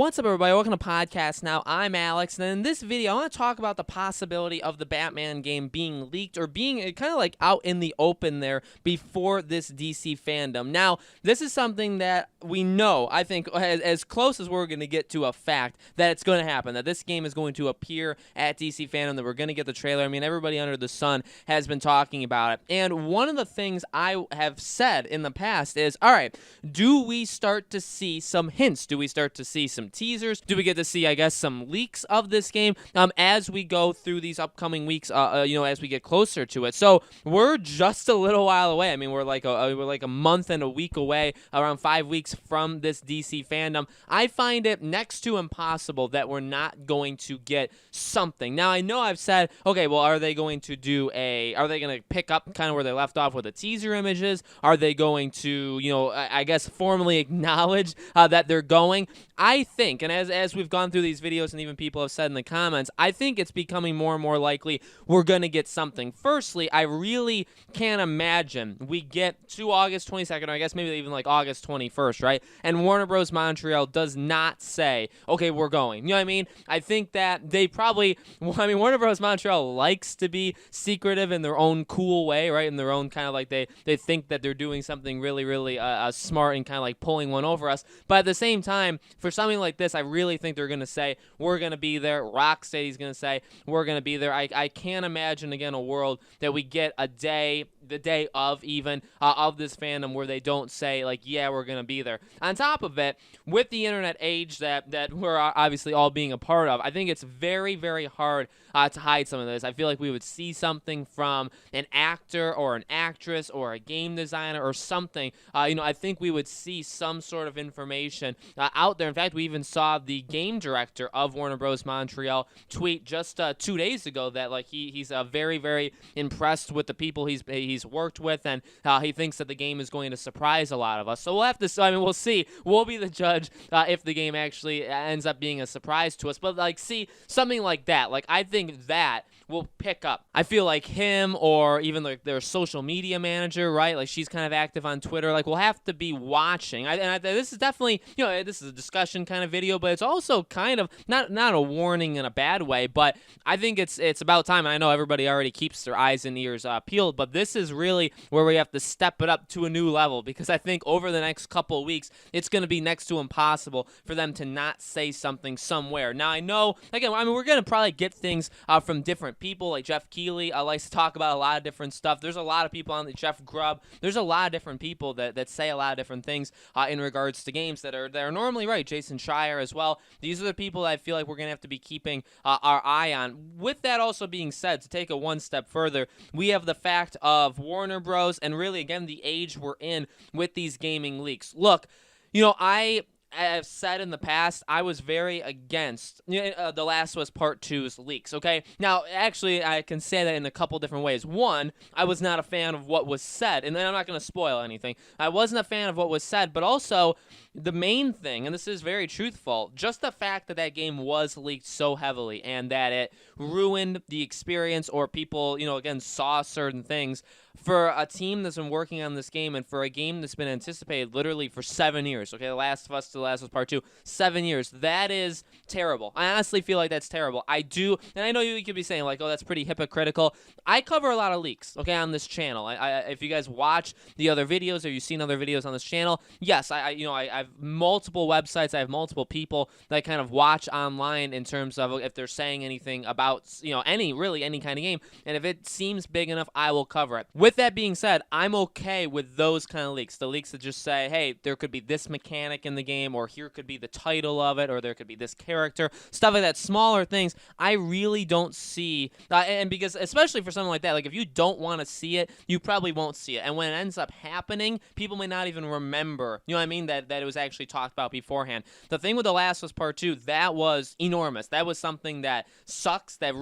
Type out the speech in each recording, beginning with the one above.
What's up, everybody? Welcome to Podcast Now. I'm Alex, and in this video, I want to talk about the possibility of the Batman game being leaked or being kind of like out in the open there before this DC fandom. Now, this is something that we know, I think, as close as we're going to get to a fact that it's going to happen, that this game is going to appear at DC fandom, that we're going to get the trailer. I mean, everybody under the sun has been talking about it. And one of the things I have said in the past is, all right, do we start to see some hints? Do we start to see some teasers? Do we get to see, I guess, some leaks of this game as we go through these upcoming weeks, as we get closer to it? So we're just a little while away. I mean, we're like a month and a week away, around 5 weeks from this DC fandom. I find it next to impossible that we're not going to get something. Now, I know I've said, okay, well, are they going to pick up kind of where they left off with the teaser images? Are they going to, I guess, formally acknowledge that they're going? I think, and as we've gone through these videos and even people have said in the comments, I think it's becoming more and more likely we're going to get something. Firstly, I really can't imagine we get to August 22nd, or I guess maybe even like August 21st, right? And Warner Bros. Montreal does not say, okay, we're going. You know what I mean? I think that they probably, Warner Bros. Montreal likes to be secretive in their own cool way, right? In their own kind of like they think that they're doing something really, really smart and kind of like pulling one over us. But at the same time, for something like this, I really think they're going to say, we're going to be there. Rocksteady's going to say, we're going to be there. I can't imagine, again, a world that we get the day of even, of this fandom where they don't say, like, yeah, we're going to be there. On top of it, with the internet age that we're obviously all being a part of, I think it's very, very hard to hide some of this. I feel like we would see something from an actor or an actress or a game designer or something. I think we would see some sort of information out there. In fact, we even saw the game director of Warner Bros. Montreal tweet just 2 days ago that like he's very, very impressed with the people he's worked with, and he thinks that the game is going to surprise a lot of us. So we'll have to. We'll see. We'll be the judge if the game actually ends up being a surprise to us. But like, see something like that. Like, I think that will pick up. I feel like him or even like their social media manager, right? Like, she's kind of active on Twitter. Like, we'll have to be watching. This is definitely, this is a discussion kind of video, but it's also kind of not a warning in a bad way, but I think it's about time. And I know everybody already keeps their eyes and ears peeled, but this is really where we have to step it up to a new level, because I think over the next couple of weeks, it's going to be next to impossible for them to not say something somewhere. Now, I know, again, we're going to probably get things from different people. Like Jeff Keighley likes to talk about a lot of different stuff. There's a lot of people on the Jeff Grubb. There's a lot of different people that say a lot of different things in regards to games that are normally right. Jason Schreier as well. These are the people that I feel like we're going to have to be keeping our eye on. With that also being said, to take it one step further, we have the fact of Warner Bros. And really, again, the age we're in with these gaming leaks. Look, I have said in the past, I was very against The Last of Us Part 2's leaks, okay? Now, actually, I can say that in a couple different ways. One, I was not a fan of what was said, and then I'm not going to spoil anything. I wasn't a fan of what was said, but also the main thing, and this is very truthful, just the fact that that game was leaked so heavily and that it ruined the experience, or people, again, saw certain things. For a team that's been working on this game, and for a game that's been anticipated literally for 7 years, okay, The Last of Us Part 2, 7 years, that is terrible. I honestly feel like that's terrible. I do, and I know you could be saying, like, oh, that's pretty hypocritical. I cover a lot of leaks, okay, on this channel. If you guys watch the other videos or you've seen other videos on this channel, yes, I have multiple websites, I have multiple people that I kind of watch online in terms of if they're saying anything about, any kind of game, and if it seems big enough, I will cover it. With that being said, I'm okay with those kind of leaks. The leaks that just say, hey, there could be this mechanic in the game, or here could be the title of it, or there could be this character, stuff like that, smaller things, I really don't see, and because, especially for something like that, like, if you don't want to see it, you probably won't see it, and when it ends up happening, people may not even remember, that it was actually talked about beforehand. The thing with The Last of Us Part 2, that was enormous. That was something that sucks, that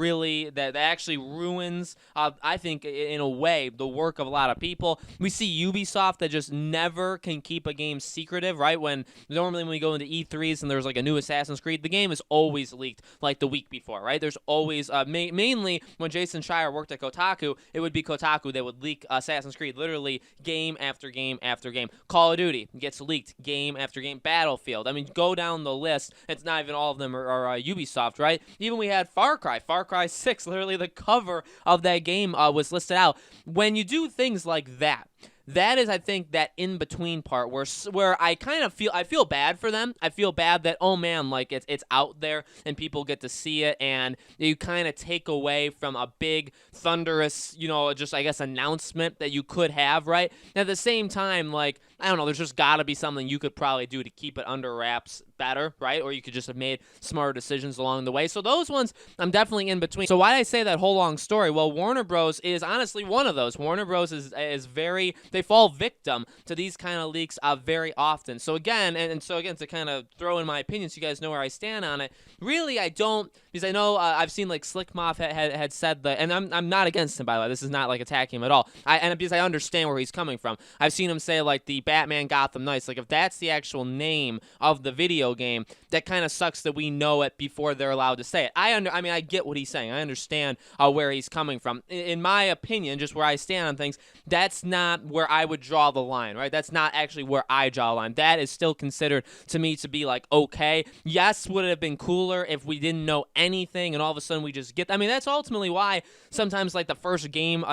actually ruins, I think, in a way, the work of a lot of people. We see Ubisoft that just never can keep a game secretive, right? When normally when we go into E3s and there's like a new Assassin's Creed, the game is always leaked like the week before, right? There's always, mainly when Jason Schreier worked at Kotaku, it would be Kotaku that would leak Assassin's Creed literally game after game after game. Call of Duty gets leaked game after game. Battlefield. I mean, go down the list. It's not even all of them are Ubisoft, right? Even we had Far Cry 6, literally the cover of that game was listed out. When you do things like that, that is, I think, that in-between part where I kind of feel bad for them. I feel bad that, oh man, like it's out there and people get to see it, and you kind of take away from a big, thunderous, just, I guess, announcement that you could have, right? And at the same time, like, I don't know, there's just got to be something you could probably do to keep it under wraps better, right? Or you could just have made smarter decisions along the way. So those ones, I'm definitely in between. So why did I say that whole long story? Well, Warner Bros. Is honestly one of those. Warner Bros. is very, they fall victim to these kind of leaks very often. So again, to kind of throw in my opinion so you guys know where I stand on it, really I don't, because I know I've seen like Slickmoff had said that, and I'm not against him, by the way. This is not like attacking him at all. Because I understand where he's coming from. I've seen him say like the Batman Gotham Knights, like if that's the actual name of the video game, that kind of sucks that we know it before they're allowed to say it. I get what he's saying. I understand where he's coming from. In my opinion, just where I stand on things, that's not where I would draw the line, right? That's not actually where I draw the line. That is still considered to me to be like, okay, yes, would it have been cooler if we didn't know anything and all of a sudden we just get, that's ultimately why sometimes like the first game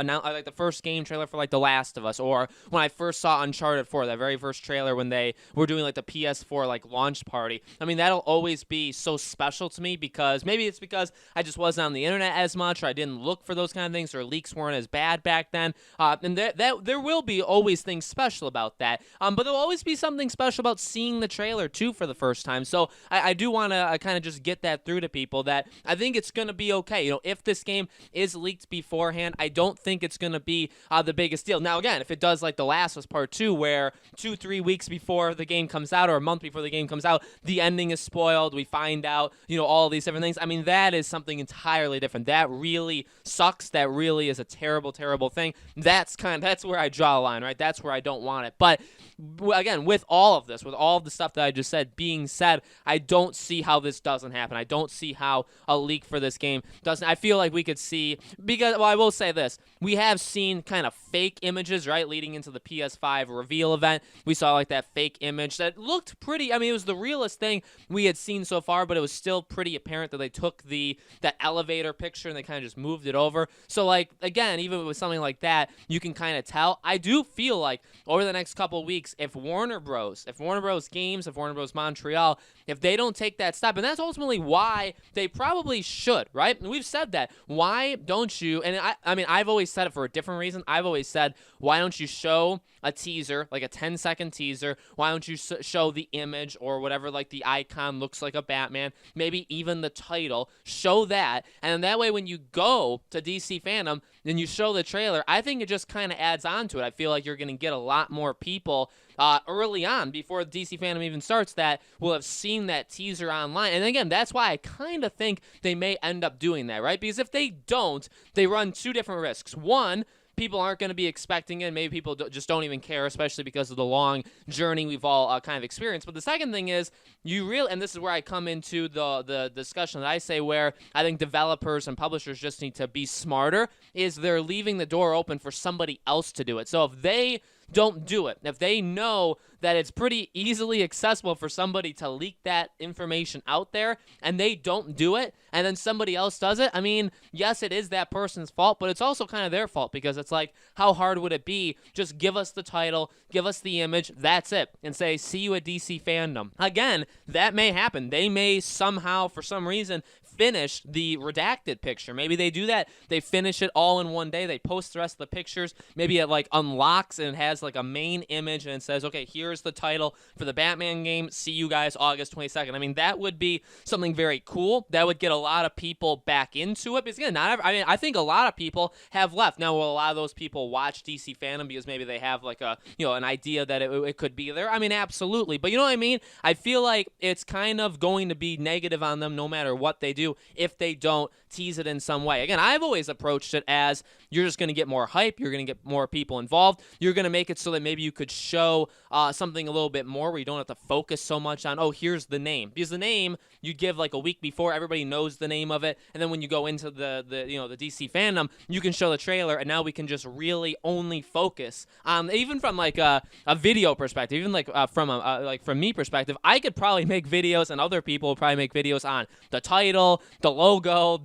trailer for like The Last of Us, or when I first saw Uncharted 4, that very first trailer when they were doing like the PS4 like launch party, that'll always be so special to me, because maybe it's because I just wasn't on the internet as much, or I didn't look for those kind of things, or leaks weren't as bad back then, and there will be always things special about that, but there'll always be something special about seeing the trailer too for the first time. So I do want to kind of just get that through to people, that I think it's going to be okay. If this game is leaked beforehand, I don't think it's going to be the biggest deal. Now again, if it does like The Last of Us Part 2, where 2-3 weeks before the game comes out, or a month before the game comes out, the ending is spoiled, we find out, all these different things, that is something entirely different. That really sucks. That really is a terrible, terrible thing. That's where I draw a line, right? That's where I don't want it. But again, with all of this, with all of the stuff that I just said being said, I don't see how this doesn't happen. I don't see how a leak for this game doesn't. I feel like we could see, because, well, I will say this, we have seen kind of fake images, right, leading into the PS5 reveal event. We saw like that fake image that looked pretty, it was the realest thing we had seen so far, but it was still pretty apparent that they took that elevator picture and they kind of just moved it over. So like, again, even with something like that, you can kind of tell. I do feel like over the next couple of weeks, if Warner Bros. Games, if Warner Bros. Montreal, if they don't take that step, and that's ultimately why they probably should, right? And we've said that. Why don't you, and I've always said it for a different reason. I've always said, why don't you show a teaser, like a 10-second teaser? Why don't you show the image or whatever, like the icon looks like a Batman, maybe even the title, show that, and that way when you go to DC Fandom and you show the trailer, I think it just kind of adds on to it. I feel like you're going to get a lot more people early on, before DC Fandom even starts, that will have seen that teaser online. And again, that's why I kind of think they may end up doing that, right? Because if they don't, they run two different risks. One, people aren't going to be expecting it. Maybe people just don't even care, especially because of the long journey we've all kind of experienced. But the second thing is, and this is where I come into the discussion that I say where I think developers and publishers just need to be smarter, is they're leaving the door open for somebody else to do it. So if they don't do it, if they know that it's pretty easily accessible for somebody to leak that information out there, and they don't do it, and then somebody else does it, yes, it is that person's fault, but it's also kind of their fault, because it's like, how hard would it be? Just give us the title, give us the image, that's it, and say, see you at DC Fandom. Again, that may happen. They may somehow, for some reason, finish the redacted picture. Maybe they do that. They finish it all in one day. They post the rest of the pictures. Maybe it like unlocks and it has like a main image and it says, okay, here here's the title for the Batman game. See you guys August 22nd. I mean, that would be something very cool. That would get a lot of people back into it. Because again, I think a lot of people have left. Now, will a lot of those people watch DC Fandom because maybe they have like a, an idea that it could be there? I mean, absolutely. But you know what I mean? I feel like it's kind of going to be negative on them no matter what they do if they don't tease it in some way. Again, I've always approached it as you're just going to get more hype. You're going to get more people involved. You're going to make it so that maybe you could show something a little bit more where you don't have to focus so much on, oh, here's the name. Because the name you give like a week before, everybody knows the name of it. And then when you go into the DC Fandom, you can show the trailer, and now we can just really only focus on, even from like a video perspective, even like from me perspective, I could probably make videos, and other people would probably make videos on the title, the logo,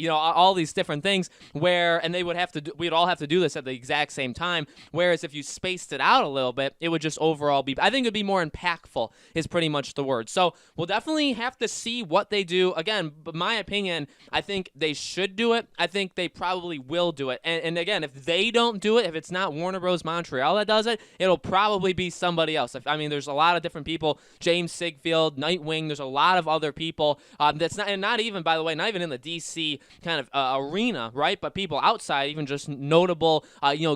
all these different things and they would have to we'd all have to do this at the exact same time. Whereas if you spaced it out a little bit, it would just overall be, I think it would be more impactful is pretty much the word. So we'll definitely have to see what they do. Again, but my opinion, I think they should do it. I think they probably will do it. And again, if they don't do it, if it's not Warner Bros. Montreal that does it, it'll probably be somebody else. I mean, there's a lot of different people, James Sigfield, Nightwing, there's a lot of other people that's not even, by the way, not even in the DC kind of arena, right? But people outside, even just notable,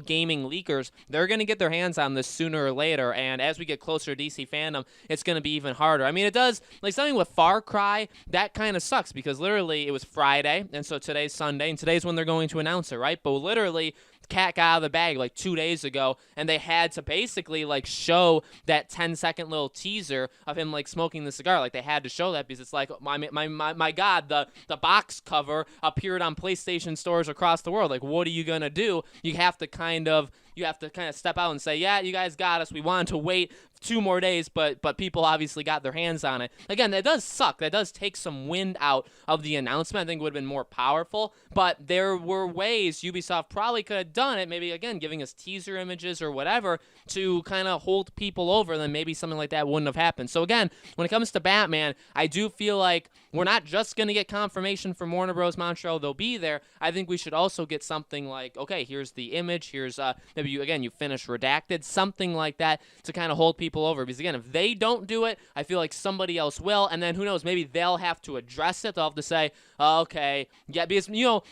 gaming leakers, they're going to get their hands on this sooner or later. And as we get closer to DC Fandom, it's going to be even harder. I mean, it does, like something with Far Cry, that kind of sucks because literally it was Friday, and so today's Sunday, and today's when they're going to announce it, right? But literally, cat got out of the bag like 2 days ago, and they had to basically like show that 10-second little teaser of him like smoking the cigar. Like they had to show that because it's like, my God, the box cover appeared on PlayStation stores across the world. Like, what are you gonna do? You have to kind of step out and say, yeah, you guys got us. We wanted to wait 2 more days, but people obviously got their hands on it. Again, that does suck. That does take some wind out of the announcement. I think it would have been more powerful, but there were ways Ubisoft probably could have done it, maybe, again, giving us teaser images or whatever to kind of hold people over, then maybe something like that wouldn't have happened. So again, when it comes to Batman, I do feel like we're not just going to get confirmation from Warner Bros. Montreal they'll be there. I think we should also get something like, okay, here's the image, here's maybe you finish redacted, something like that to kind of hold people over. Because again, if they don't do it, I feel like somebody else will, and then who knows, maybe they'll have to address it. They'll have to say, okay, yeah, because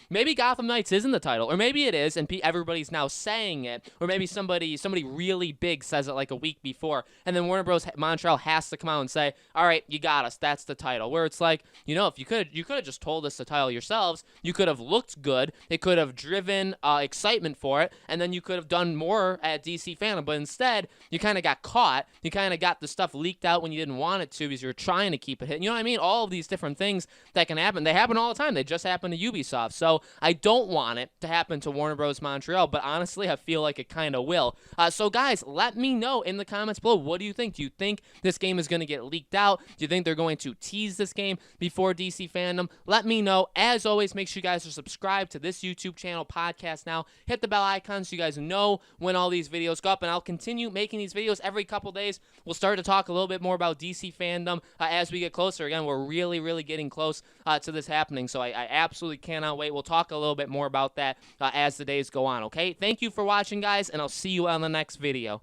maybe Gotham Knights isn't the title, or maybe it is, and everybody's now saying it, or maybe somebody really big says it like a week before, and then Warner Bros. Montreal has to come out and say, all right, you got us, that's the title. Where it's like, if you could have just told us the title yourselves, you could have looked good, it could have driven excitement for it, and then you could have done more at DC Fandom. But instead, you kind of got caught. You kind of got the stuff leaked out when you didn't want it to because you were trying to keep it hidden. You know what I mean? All of these different things that can happen. They happen all the time. They just happen to Ubisoft. So I don't want it to happen to Warner Bros. Montreal, but honestly, I feel like it kind of will. So guys, let me know in the comments below. What do you think? Do you think this game is going to get leaked out? Do you think they're going to tease this game before DC Fandom? Let me know. As always, make sure you guys are subscribed to this YouTube channel, Podcast Now. Hit the bell icon so you guys know when all these videos go up, and I'll continue making these videos every couple days. We'll start to talk a little bit more about DC Fandom as we get closer. Again, we're really getting close to this happening, so I absolutely cannot wait. We'll talk a little bit more about that as the days go on, okay? Thank you for watching, guys, and I'll see you on the next video.